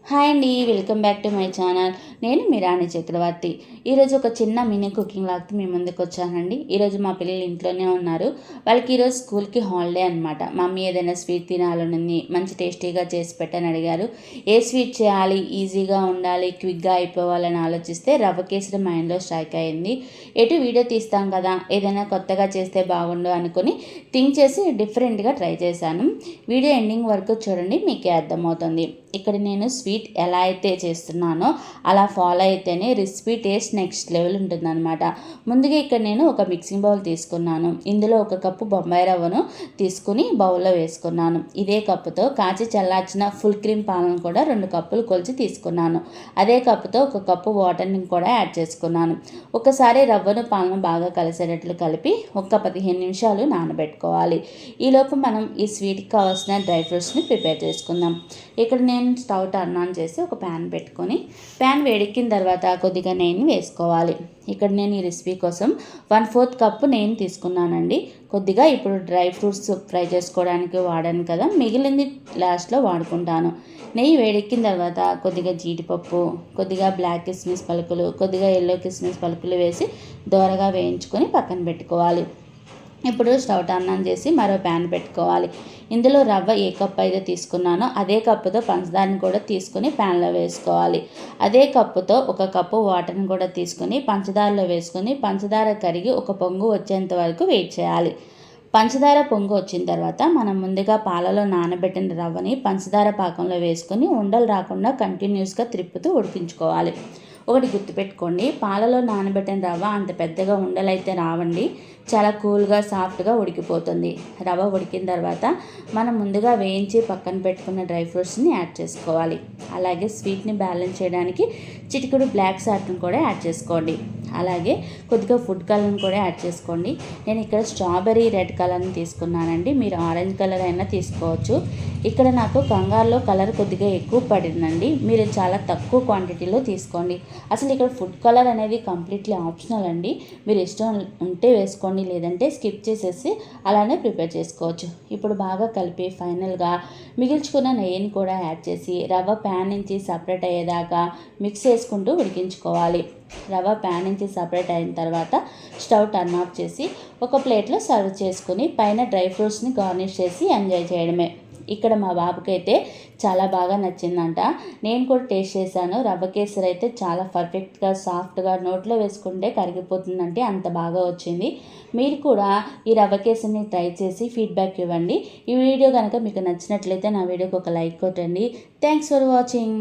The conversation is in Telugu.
హాయ్ అండి, welcome back to my channel. నేను మీ రాణి చక్రవర్తి. ఈరోజు ఒక చిన్న మినీ కుకింగ్ లాగ్తో మీ ముందుకు వచ్చానండి. ఈరోజు మా పిల్లలు ఇంట్లోనే ఉన్నారు. వాళ్ళకి ఈరోజు స్కూల్కి హాలిడే అనమాట. మమ్మీ ఏదైనా స్వీట్ తినాలని మంచి టేస్టీగా చేసి పెట్టని అడిగారు. ఏ స్వీట్ చేయాలి, ఈజీగా ఉండాలి, క్విక్గా అయిపోవాలని ఆలోచిస్తే రవ్వ కేసరి మైండ్లో స్ట్రైక్ అయింది. ఎటు వీడియో తీస్తాం కదా, ఏదైనా కొత్తగా చేస్తే బాగుండు అనుకుని థింక్ చేసి డిఫరెంట్గా ట్రై చేశాను. వీడియో ఎండింగ్ వరకు చూడండి, మీకే అర్థమవుతుంది. ఇక్కడ నేను స్వీట్ ఎలా అయితే చేస్తున్నానో అలా ఫాలో అయితేనే రెసిపీ టేస్ట్ నెక్స్ట్ లెవెల్ ఉంటుందన్నమాట. ముందుగా ఇక్కడ నేను ఒక మిక్సింగ్ బౌల్ తీసుకున్నాను. ఇందులో 1 కప్పు బొంబాయి రవ్వను తీసుకుని బౌల్లో వేసుకున్నాను. ఇదే కప్పుతో కాచి చల్లార్చిన ఫుల్ క్రీమ్ పాలను కూడా 2 కప్పులు కొలిచి తీసుకున్నాను. అదే కప్పుతో 1 కప్పు వాటర్ని కూడా యాడ్ చేసుకున్నాను. ఒకసారి రవ్వను పాలను బాగా కలిసేటట్లు కలిపి ఒక 15 నిమిషాలు నానబెట్టుకోవాలి. ఈలోపు మనం ఈ స్వీట్కి కావాల్సిన డ్రై ఫ్రూట్స్ని ప్రిపేర్ చేసుకుందాం. ఇక్కడ నేను స్టవ్ టర్న్ ఆన్ చేసి ఒక ప్యాన్ పెట్టుకొని ప్యాన్ వేడెక్కిన తర్వాత కొద్దిగా నెయ్యిని వేసుకోవాలి. ఇక్కడ నేను ఈ రెసిపీ కోసం 1/4 కప్పు నెయ్యిని తీసుకున్నానండి. కొద్దిగా ఇప్పుడు డ్రై ఫ్రూట్స్ ఫ్రై చేసుకోవడానికి వాడాను కదా, మిగిలింది లాస్ట్లో వాడుకుంటాను. నెయ్యి వేడెక్కిన తర్వాత కొద్దిగా జీడిపప్పు, కొద్దిగా బ్లాక్ కిస్మిస్ పలుకులు, కొద్దిగా ఎల్లో కిస్మిస్ పలుకులు వేసి దోరగా వేయించుకొని పక్కన పెట్టుకోవాలి. ఇప్పుడు స్టవ్ టర్న్ ఆన్ చేసి మరో ప్యాన్ పెట్టుకోవాలి. ఇందులో రవ్వ ఏ కప్పు అయితే తీసుకున్నానో అదే కప్పుతో పంచదారని కూడా తీసుకుని ప్యాన్లో వేసుకోవాలి. అదే కప్పుతో 1 కప్పు వాటర్ని కూడా తీసుకుని పంచదారలో వేసుకొని పంచదార కరిగి ఒక పొంగు వచ్చేంత వరకు వెయిట్ చేయాలి. పంచదార పొంగు వచ్చిన తర్వాత మనం ముందుగా పాలలో నానబెట్టిన రవ్వని పంచదార పాకంలో వేసుకొని ఉండలు రాకుండా కంటిన్యూస్గా తిప్పుతూ ఉడికించుకోవాలి. ఒకటి గుర్తుపెట్టుకోండి, పాలలో నానబెట్టిన రవ్వ అంత పెద్దగా ఉండలైతే రావండి. చాలా కూల్గా సాఫ్ట్గా ఉడికిపోతుంది. రవ్వ ఉడికిన తర్వాత మనం ముందుగా వేయించి పక్కన పెట్టుకున్న డ్రై ఫ్రూట్స్ని యాడ్ చేసుకోవాలి. అలాగే స్వీట్ని బ్యాలెన్స్ చేయడానికి చిటికెడు బ్లాక్ సాల్ట్ని కూడా యాడ్ చేసుకోండి. అలాగే కొద్దిగా ఫుడ్ కలర్ని కూడా యాడ్ చేసుకోండి. నేను ఇక్కడ స్ట్రాబెర్రీ రెడ్ కలర్ని తీసుకున్నానండి. మీరు ఆరెంజ్ కలర్ అయినా తీసుకోవచ్చు. ఇక్కడ నాకు కంగారులో కలర్ కొద్దిగా ఎక్కువ పడిందండి. మీరు చాలా తక్కువ క్వాంటిటీలో తీసుకోండి. అసలు ఇక్కడ ఫుడ్ కలర్ అనేది కంప్లీట్లీ ఆప్షనల్ అండి. మీరు ఇష్టం ఉంటే వేసుకోండి, లేదంటే స్కిప్ చేసేసి అలానే ప్రిపేర్ చేసుకోవచ్చు. ఇప్పుడు బాగా కలిపి ఫైనల్గా మిగిల్చుకున్న నెయ్యిని కూడా యాడ్ చేసి రవ్వ ప్యాన్ నుంచి సపరేట్ అయ్యేదాకా మిక్స్ చేసుకుంటూ ఉడికించుకోవాలి. రవ్వ ప్యాన్ నుంచి సపరేట్ అయిన తర్వాత స్టవ్ టర్న్ ఆఫ్ చేసి ఒక ప్లేట్లో సర్వ్ చేసుకుని పైన డ్రై ఫ్రూట్స్ని గార్నిష్ చేసి ఎంజాయ్ చేయడమే. ఇక్కడ మా బాబుకి అయితే చాలా బాగా నచ్చిందంట. నేను కూడా టేస్ట్ చేశాను. రవ్వ కేసరి అయితే చాలా పర్ఫెక్ట్గా సాఫ్ట్గా నోట్లో వేసుకుంటే కరిగిపోతుందంటే అంత బాగా వచ్చింది. మీరు కూడా ఈ రవ్వ కేసరిని ట్రై చేసి ఫీడ్బ్యాక్ ఇవ్వండి. ఈ వీడియో కనుక మీకు నచ్చినట్లయితే నా వీడియోకి ఒక లైక్ కొట్టండి. Thanks for watching.